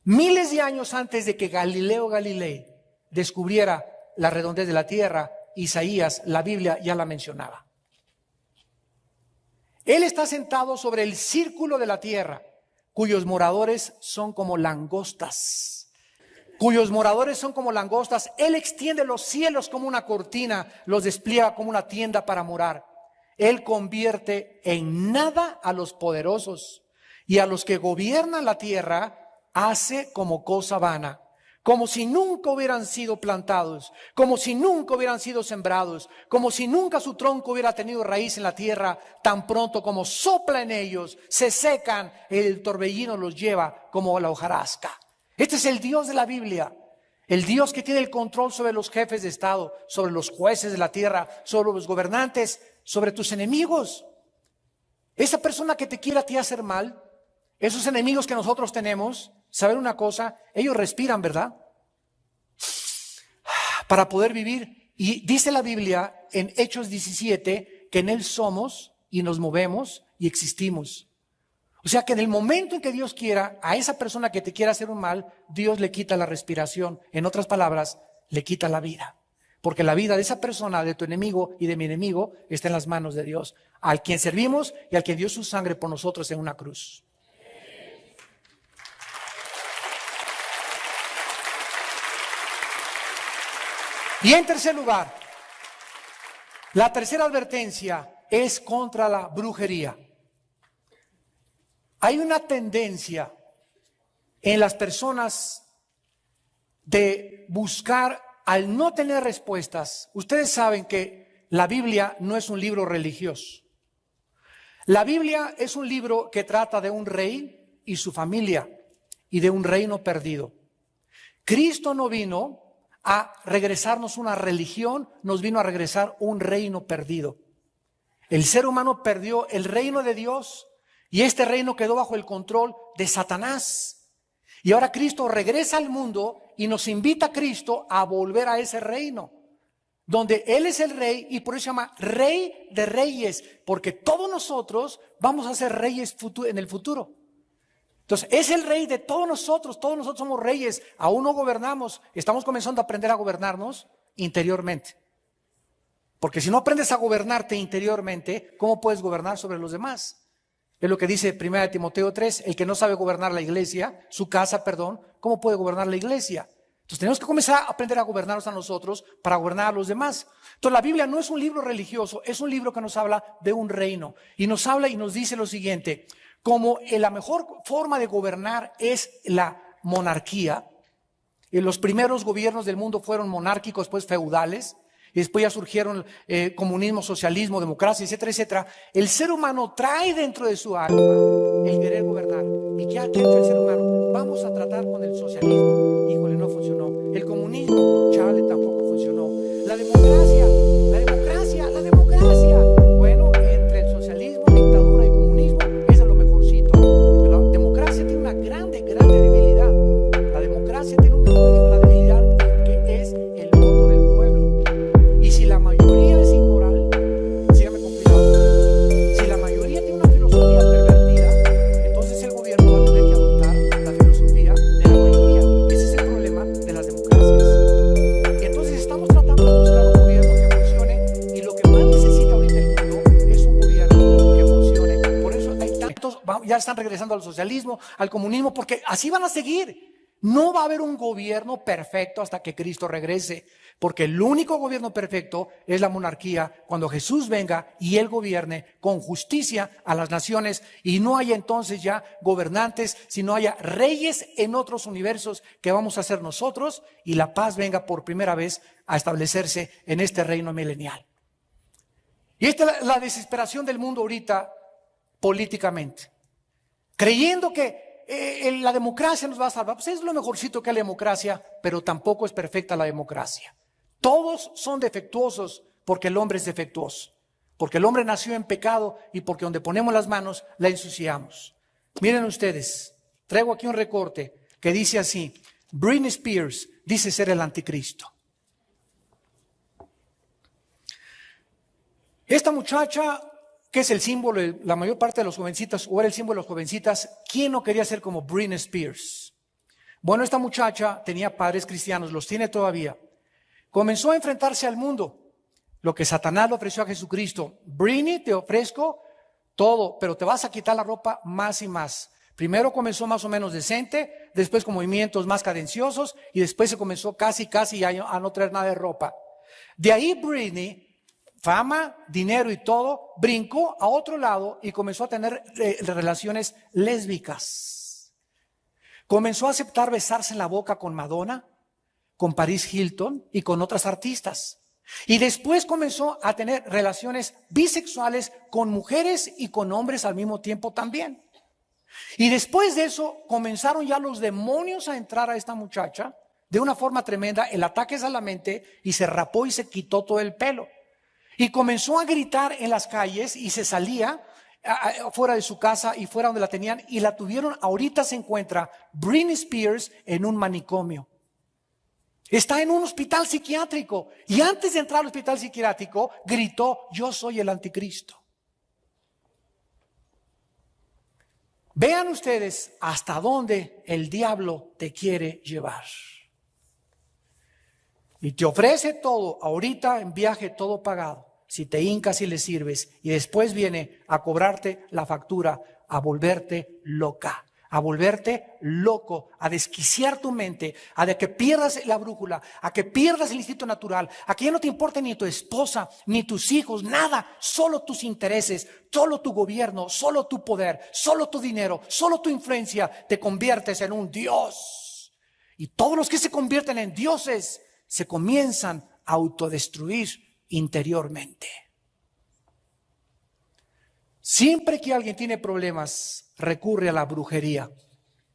Miles de años antes de que Galileo Galilei descubriera la redondez de la tierra, Isaías, la Biblia ya la mencionaba. Él está sentado sobre el círculo de la tierra, cuyos moradores son como langostas. Cuyos moradores son como langostas. Él extiende los cielos como una cortina, los despliega como una tienda para morar. Él convierte en nada a los poderosos y a los que gobiernan la tierra hace como cosa vana. Como si nunca hubieran sido plantados, como si nunca hubieran sido sembrados, como si nunca su tronco hubiera tenido raíz en la tierra, tan pronto como sopla en ellos, se secan, el torbellino los lleva como la hojarasca. Este es el Dios de la Biblia, el Dios que tiene el control sobre los jefes de Estado, sobre los jueces de la tierra, sobre los gobernantes, sobre tus enemigos. Esa persona que te quiera a ti hacer mal, esos enemigos que nosotros tenemos, ¿saben una cosa? Ellos respiran, ¿verdad? Para poder vivir. Y dice la Biblia en Hechos 17 que en Él somos y nos movemos y existimos. O sea que en el momento en que Dios quiera, a esa persona que te quiera hacer un mal, Dios le quita la respiración. En otras palabras, le quita la vida. porque la vida de esa persona, de tu enemigo y de mi enemigo, está en las manos de Dios, al quien servimos y al quien dio su sangre por nosotros en una cruz. Y en tercer lugar, la tercera advertencia es contra la brujería. Hay una tendencia en las personas de buscar, al no tener respuestas. Ustedes saben que la Biblia no es un libro religioso. La Biblia es un libro que trata de un rey y su familia y de un reino perdido. Cristo no vino a regresarnos una religión, nos vino a regresar un reino perdido. El ser humano perdió el reino de Dios y este reino quedó bajo el control de Satanás. Y ahora Cristo regresa al mundo y nos invita a Cristo a volver a ese reino, donde Él es el rey y por eso se llama Rey de Reyes, porque todos nosotros vamos a ser reyes en el futuro. Entonces, es el rey de todos nosotros somos reyes, aún no gobernamos, estamos comenzando a aprender a gobernarnos interiormente. Porque si no aprendes a gobernarte interiormente, ¿cómo puedes gobernar sobre los demás? Es lo que dice 1 Timoteo 3, el que no sabe gobernar la iglesia, su casa, ¿cómo puede gobernar la iglesia? Entonces tenemos que comenzar a aprender a gobernarnos a nosotros para gobernar a los demás. Entonces la Biblia no es un libro religioso, es un libro que nos habla de un reino. Y nos habla y nos dice lo siguiente: como la mejor forma de gobernar es la monarquía, y los primeros gobiernos del mundo fueron monárquicos, después feudales, y después ya surgieron comunismo, socialismo, democracia, etcétera, etcétera. El ser humano trae dentro de su alma el querer gobernar. ¿Y qué ha hecho el ser humano? Vamos a tratar con el socialismo. Híjole, no funcionó. El comunismo, chale, tampoco funcionó. La democracia. Bueno, entre el socialismo, dictadura y comunismo, es de lo mejorcito. Pero la democracia tiene una grande debilidad. La democracia tiene una debilidad que es el voto del pueblo. Y si la mayoría es inmoral, síganme con cuidado, si la mayoría tiene una filosofía pervertida, entonces el gobierno va a tener que adoptar la filosofía de la mayoría. Ese es el problema de las democracias. Y entonces estamos tratando de buscar un gobierno que funcione, y lo que más necesita ahorita el mundo es un gobierno que funcione. Por eso hay tantos, ya están regresando al socialismo, al comunismo, porque así van a seguir. No va a haber un gobierno perfecto hasta que Cristo regrese, porque el único gobierno perfecto es la monarquía, cuando Jesús venga y Él gobierne con justicia a las naciones, y no haya entonces ya gobernantes, sino haya reyes en otros universos que vamos a ser nosotros, y la paz venga por primera vez a establecerse en este reino milenial. Y esta es la desesperación del mundo ahorita políticamente, creyendo que la democracia nos va a salvar. Pues es lo mejorcito que hay la democracia, pero tampoco es perfecta la democracia. Todos son defectuosos porque el hombre es defectuoso, porque el hombre nació en pecado y porque donde ponemos las manos la ensuciamos. Miren ustedes, traigo aquí un recorte que dice así: Britney Spears dice ser el anticristo. Esta muchacha, que es el símbolo de la mayor parte de los jovencitas, o era el símbolo de los jovencitas, ¿quién no quería ser como Britney Spears? Bueno, esta muchacha tenía padres cristianos, los tiene todavía. Comenzó a enfrentarse al mundo, lo que Satanás le ofreció a Jesucristo. Britney, te ofrezco todo, pero te vas a quitar la ropa más y más. Primero comenzó más o menos decente, después con movimientos más cadenciosos, y después se comenzó casi a no traer nada de ropa. De ahí Britney, fama, dinero y todo, brincó a otro lado y comenzó a tener relaciones lésbicas. Comenzó a aceptar besarse en la boca con Madonna, con Paris Hilton y con otras artistas. Y después comenzó a tener relaciones bisexuales con mujeres y con hombres al mismo tiempo también. Y después de eso comenzaron ya los demonios a entrar a esta muchacha de una forma tremenda. El ataque es a la mente, y se rapó y se quitó todo el pelo. Y comenzó a gritar en las calles y se salía fuera de su casa y fuera donde la tenían, y la tuvieron. Ahorita se encuentra Britney Spears en un manicomio. Está en un hospital psiquiátrico, y antes de entrar al hospital psiquiátrico gritó: yo soy el anticristo. Vean ustedes hasta dónde el diablo te quiere llevar. Y te ofrece todo, ahorita en viaje todo pagado, si te hincas y le sirves, y después viene a cobrarte la factura, a volverte loca, a volverte loco, a desquiciar tu mente, a de que pierdas la brújula, a que pierdas el instinto natural, a que ya no te importe ni tu esposa, ni tus hijos, nada, solo tus intereses, solo tu gobierno, solo tu poder, solo tu dinero, solo tu influencia, te conviertes en un dios. Y todos los que se convierten en dioses se comienzan a autodestruir interiormente. Siempre que alguien tiene problemas, recurre a la brujería,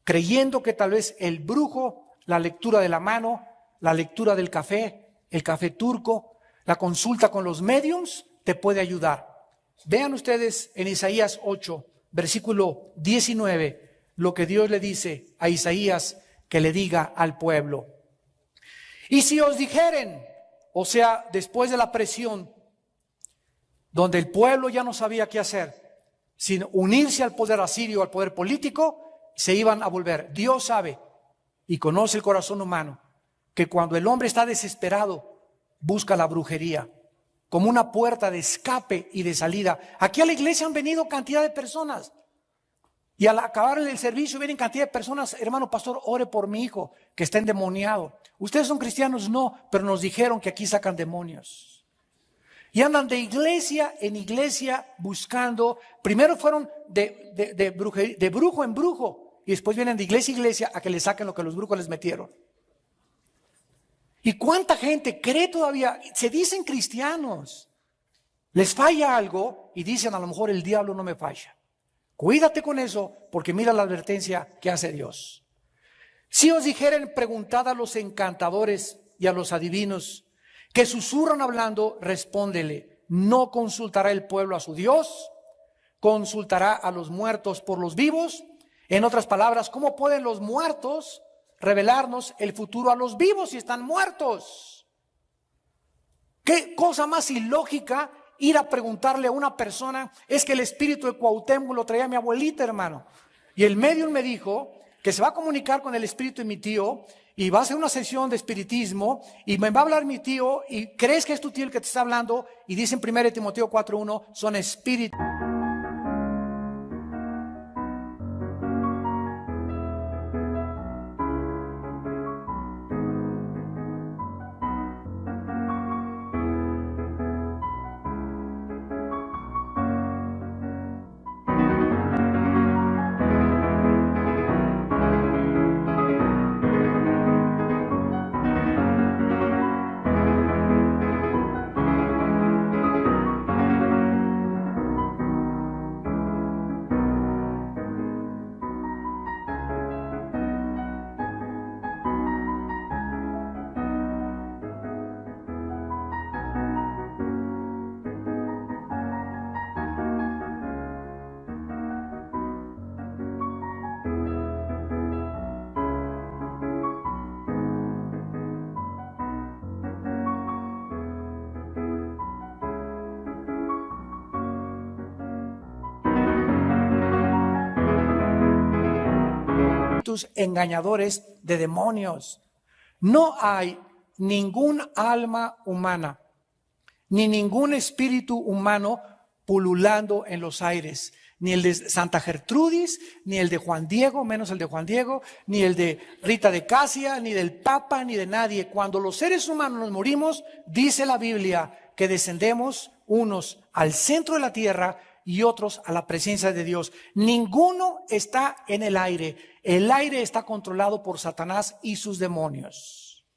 creyendo que tal vez el brujo, la lectura de la mano, la lectura del café, el café turco, la consulta con los médiums, te puede ayudar. Vean ustedes en Isaías 8, versículo 19, lo que Dios le dice a Isaías que le diga al pueblo. Y si os dijeren, o sea, después de la presión, donde el pueblo ya no sabía qué hacer, sin unirse al poder asirio, al poder político, se iban a volver. Dios sabe y conoce el corazón humano, que cuando el hombre está desesperado, busca la brujería como una puerta de escape y de salida. Aquí a la iglesia han venido cantidad de personas. Y al acabar el servicio vienen cantidad de personas, hermano pastor, ore por mi hijo que está endemoniado. Ustedes son cristianos, no, pero nos dijeron que aquí sacan demonios. Y andan de iglesia en iglesia buscando, primero fueron de brujo en brujo, y después vienen de iglesia en iglesia a que les saquen lo que los brujos les metieron. ¿Y cuánta gente cree todavía? Se dicen cristianos, les falla algo y dicen a lo mejor el diablo no me falla. Cuídate con eso, porque mira la advertencia que hace Dios. Si os dijeren, preguntad a los encantadores y a los adivinos que susurran hablando, respóndele, ¿no consultará el pueblo a su Dios? ¿Consultará a los muertos por los vivos? En otras palabras, ¿cómo pueden los muertos revelarnos el futuro a los vivos si están muertos? ¿Qué cosa más ilógica ir a preguntarle a una persona? Es que el espíritu de Cuauhtémoc lo traía mi abuelita, hermano. Y el medium me dijo que se va a comunicar con el espíritu de mi tío y va a hacer una sesión de espiritismo y me va a hablar mi tío y crees que es tu tío el que te está hablando, y dice en 1 Timoteo 4:1, son espíritus. Engañadores de demonios. No hay ningún alma humana ni ningún espíritu humano pululando en los aires, ni el de Santa Gertrudis, ni el de Juan Diego, menos el de Juan Diego, ni el de Rita de Casia, ni del Papa, ni de nadie. Cuando los seres humanos nos morimos, dice la Biblia que descendemos unos al centro de la tierra y otros a la presencia de Dios. Ninguno está en el aire. El aire está controlado por Satanás y sus demonios.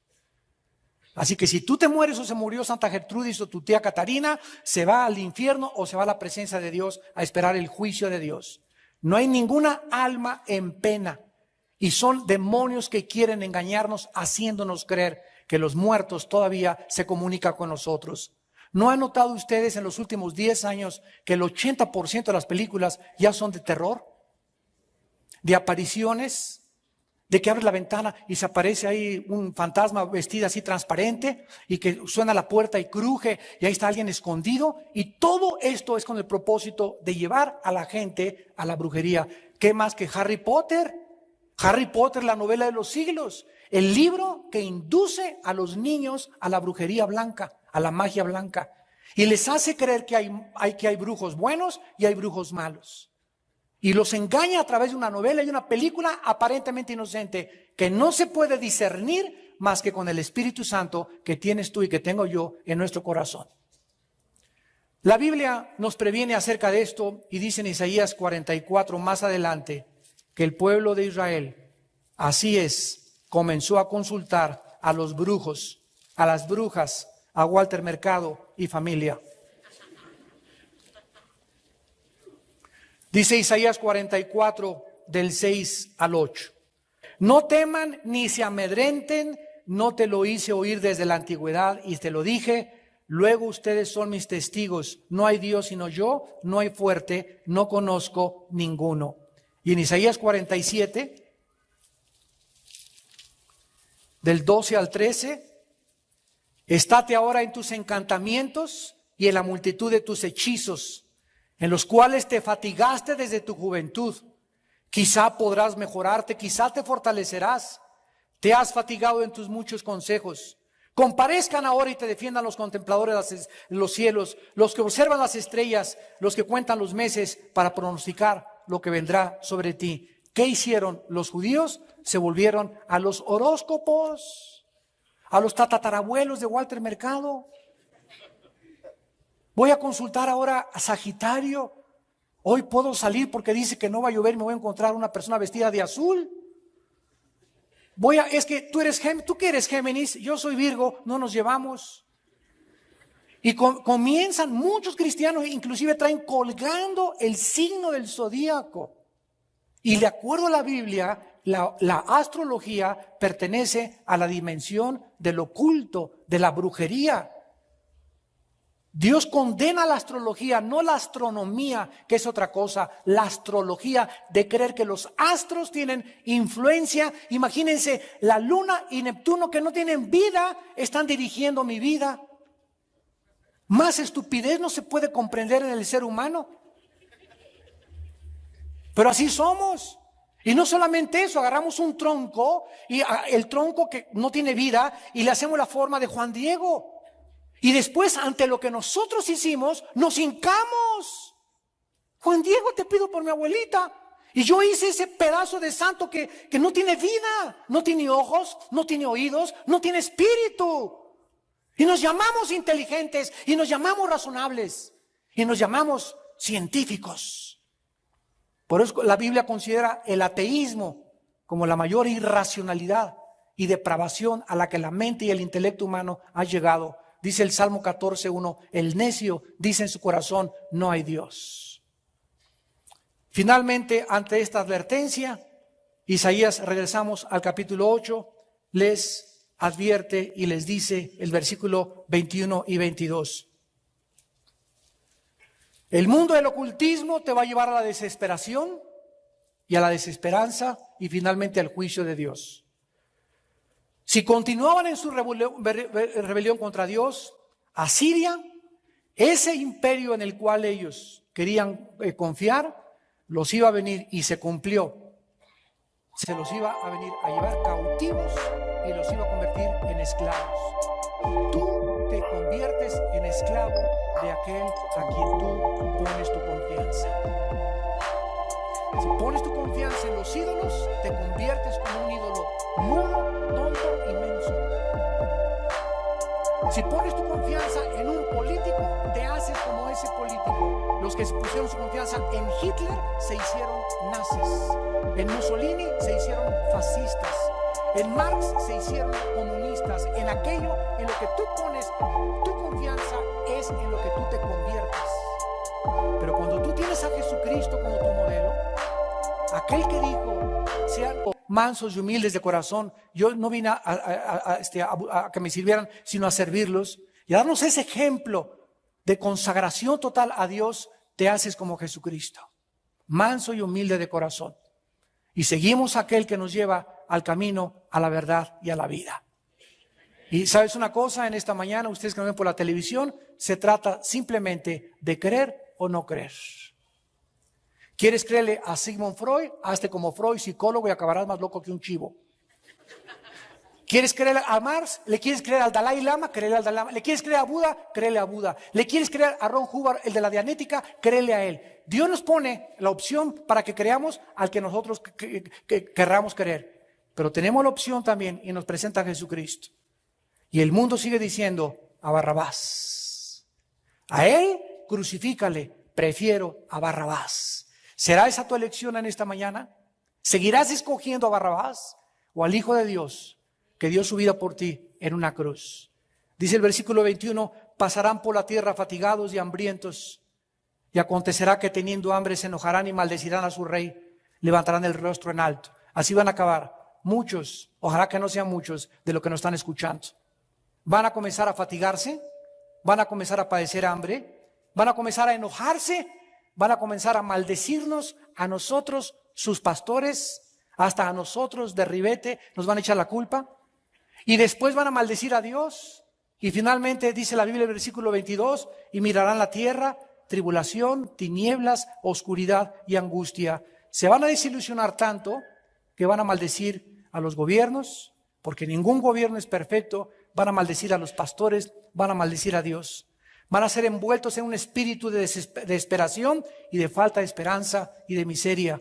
Así que si tú te mueres o se murió Santa Gertrudis o tu tía Catarina, se va al infierno o se va a la presencia de Dios a esperar el juicio de Dios. No hay ninguna alma en pena. Y son demonios que quieren engañarnos, haciéndonos creer que los muertos todavía se comunican con nosotros. ¿No han notado ustedes en los últimos 10 años que el 80% de las películas ya son de terror? De apariciones, de que abres la ventana y se aparece ahí un fantasma vestido así transparente y que suena la puerta y cruje y ahí está alguien escondido. Y todo esto es con el propósito de llevar a la gente a la brujería. ¿Qué más que Harry Potter? Harry Potter, la novela de los siglos, el libro que induce a los niños a la brujería blanca, a la magia blanca, y les hace creer que hay brujos buenos y hay brujos malos. Y los engaña a través de una novela y una película aparentemente inocente, que no se puede discernir más que con el Espíritu Santo que tienes tú y que tengo yo en nuestro corazón. La Biblia nos previene acerca de esto y dice en Isaías 44 más adelante que el pueblo de Israel, así es, comenzó a consultar a los brujos, a las brujas, a Walter Mercado y familia. Dice Isaías 44 del 6 al 8. No teman ni se amedrenten, no te lo hice oír desde la antigüedad y te lo dije. Luego ustedes son mis testigos. No hay Dios sino yo, no hay fuerte, no conozco ninguno. Y en Isaías 47, del 12 al 13, estate ahora en tus encantamientos y en la multitud de tus hechizos, en los cuales te fatigaste desde tu juventud. Quizá podrás mejorarte, quizá te fortalecerás. Te has fatigado en tus muchos consejos. Comparezcan ahora y te defiendan los contempladores de los cielos, los que observan las estrellas, los que cuentan los meses para pronosticar lo que vendrá sobre ti. ¿Qué hicieron los judíos? Se volvieron a los horóscopos, a los tatarabuelos de Walter Mercado. Voy a consultar ahora a Sagitario. Hoy puedo salir porque dice que no va a llover y me voy a encontrar una persona vestida de azul. Es que tú que eres Géminis, yo soy Virgo, no nos llevamos. Y comienzan muchos cristianos, inclusive traen colgando el signo del zodíaco. Y de acuerdo a la Biblia, la astrología pertenece a la dimensión del oculto, de la brujería. Dios condena la astrología, no la astronomía, que es otra cosa. La astrología de creer que los astros tienen influencia. Imagínense, la luna y Neptuno que no tienen vida, están dirigiendo mi vida. Más estupidez no se puede comprender en el ser humano. Pero así somos. Y no solamente eso, agarramos un tronco, y el tronco que no tiene vida, y le hacemos la forma de Juan Diego. Y después, ante lo que nosotros hicimos, nos hincamos. Juan Diego, te pido por mi abuelita. Y yo hice ese pedazo de santo que no tiene vida, no tiene ojos, no tiene oídos, no tiene espíritu. Y nos llamamos inteligentes, y nos llamamos razonables, y nos llamamos científicos. Por eso la Biblia considera el ateísmo como la mayor irracionalidad y depravación a la que la mente y el intelecto humano ha llegado. Dice el Salmo 14:1, el necio dice en su corazón, no hay Dios. Finalmente, ante esta advertencia, Isaías, regresamos al capítulo 8, les advierte y les dice el versículo 21 y 22. El mundo del ocultismo te va a llevar a la desesperación y a la desesperanza y finalmente al juicio de Dios. Si continuaban en su rebelión contra Dios, Asiria, ese imperio en el cual ellos querían confiar, los iba a venir y se cumplió. Se los iba a venir a llevar cautivos y los iba a convertir en esclavos. Tú te conviertes en esclavo de aquel a quien tú pones tu confianza. Si pones tu confianza en los ídolos, te conviertes como un ídolo mudo, tonto y menso. Si pones tu confianza en un político, te haces como ese político. Los que pusieron su confianza en Hitler se hicieron nazis. En Mussolini se hicieron fascistas. En Marx se hicieron comunistas. En aquello en lo que tú pones tu confianza es en lo que tú te conviertes. Pero cuando tú tienes a Jesucristo como tu modelo, aquel que dijo, sean mansos y humildes de corazón, yo no vine a que me sirvieran, sino a servirlos, y a darnos ese ejemplo de consagración total a Dios, te haces como Jesucristo, manso y humilde de corazón. Y seguimos a aquel que nos lleva al camino, a la verdad y a la vida. Y sabes una cosa, en esta mañana, ustedes que nos ven por la televisión, se trata simplemente de creer o no creer. ¿Quieres creerle a Sigmund Freud? Hazte como Freud, psicólogo, y acabarás más loco que un chivo. ¿Quieres creer a Marx? ¿Le quieres creer al Dalai Lama? Créele al Dalai Lama. ¿Le quieres creer a Buda? Créele a Buda. ¿Le quieres creer a Ron Hubbard, el de la Dianética? Créele a él. Dios nos pone la opción para que creamos al que nosotros querramos creer. Pero tenemos la opción también y nos presenta a Jesucristo. Y el mundo sigue diciendo a Barrabás. A él crucifícale, prefiero a Barrabás. ¿Será esa tu elección en esta mañana? ¿Seguirás escogiendo a Barrabás o al Hijo de Dios que dio su vida por ti en una cruz? Dice el versículo 21, pasarán por la tierra fatigados y hambrientos, y acontecerá que teniendo hambre se enojarán y maldecirán a su rey, levantarán el rostro en alto. Así van a acabar muchos, ojalá que no sean muchos de los que nos están escuchando. Van a comenzar a fatigarse, van a comenzar a padecer hambre, van a comenzar a enojarse, van a comenzar a maldecirnos a nosotros, sus pastores, hasta a nosotros de ribete, nos van a echar la culpa. Y después van a maldecir a Dios. Y finalmente dice la Biblia, el versículo 22, y mirarán la tierra, tribulación, tinieblas, oscuridad y angustia. Se van a desilusionar tanto que van a maldecir a los gobiernos, porque ningún gobierno es perfecto. Van a maldecir a los pastores, van a maldecir a Dios. Van a ser envueltos en un espíritu de desesperación y de falta de esperanza y de miseria.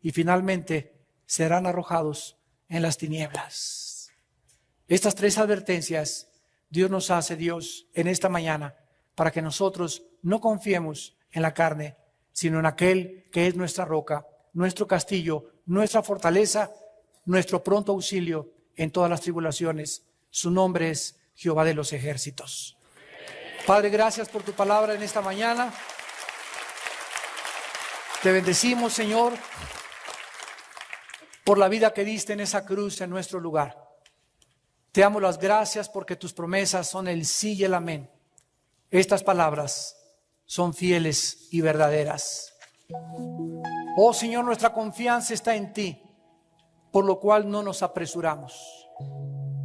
Y finalmente serán arrojados en las tinieblas. Estas tres advertencias Dios nos hace, Dios, en esta mañana, para que nosotros no confiemos en la carne, sino en aquel que es nuestra roca, nuestro castillo, nuestra fortaleza, nuestro pronto auxilio en todas las tribulaciones. Su nombre es Jehová de los ejércitos. Padre, gracias por tu palabra en esta mañana. Te bendecimos, Señor, por la vida que diste en esa cruz en nuestro lugar. Te damos las gracias porque tus promesas son el sí y el amén. Estas palabras son fieles y verdaderas. Oh Señor, nuestra confianza está en ti, por lo cual no nos apresuramos.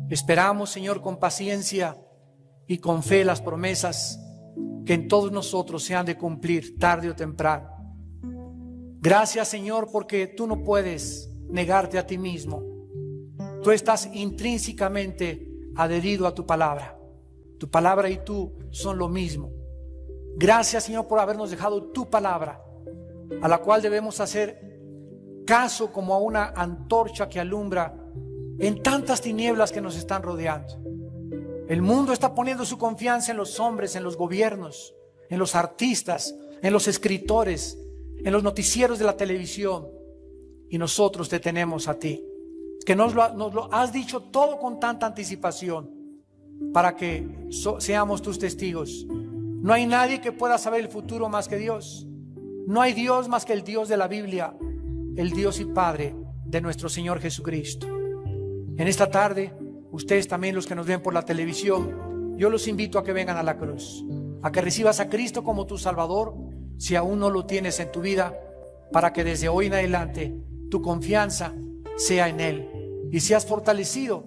Esperamos, Señor, con paciencia y con fe las promesas que en todos nosotros se han de cumplir tarde o temprano. Gracias, Señor, porque tú no puedes negarte a ti mismo. Tú estás intrínsecamente adherido a tu palabra. Tu palabra y tú son lo mismo. Gracias, Señor, por habernos dejado tu palabra, a la cual debemos hacer caso como a una antorcha que alumbra en tantas tinieblas que nos están rodeando. El mundo está poniendo su confianza en los hombres, en los gobiernos, en los artistas, en los escritores, en los noticieros de la televisión. Y nosotros te tenemos a ti, que nos lo has dicho todo con tanta anticipación, para que seamos tus testigos. No hay nadie que pueda saber el futuro más que Dios. No hay Dios más que el Dios de la Biblia, el Dios y Padre de nuestro Señor Jesucristo. En esta tarde, ustedes también, los que nos ven por la televisión, yo los invito a que vengan a la cruz, a que recibas a Cristo como tu Salvador, si aún no lo tienes en tu vida, para que desde hoy en adelante tu confianza sea en Él y seas fortalecido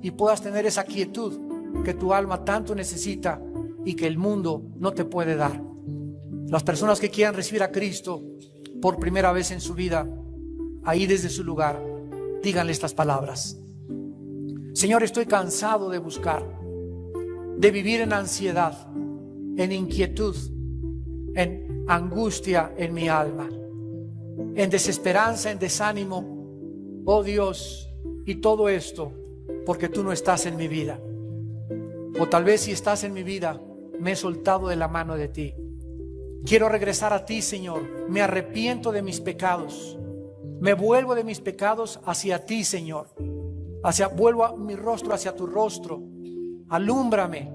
y puedas tener esa quietud que tu alma tanto necesita y que el mundo no te puede dar. Las personas que quieran recibir a Cristo por primera vez en su vida, ahí desde su lugar, díganle estas palabras: Señor, estoy cansado de buscar, de vivir en ansiedad, en inquietud, en angustia en mi alma, en desesperanza, en desánimo. Oh Dios, y todo esto porque tú no estás en mi vida. O tal vez si estás en mi vida, me he soltado de la mano de ti. Quiero regresar a ti, Señor. Me arrepiento de mis pecados. Me vuelvo de mis pecados hacia ti, Señor. Vuelvo mi rostro hacia tu rostro. Alúmbrame,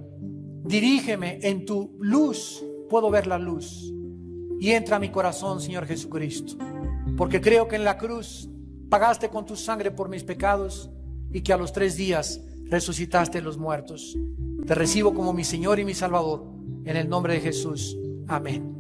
dirígeme en tu luz. Puedo ver la luz. Y entra a mi corazón, Señor Jesucristo. Porque creo que en la cruz pagaste con tu sangre por mis pecados y que a los 3 días resucitaste de los muertos. Te recibo como mi Señor y mi Salvador, en el nombre de Jesús. Amén.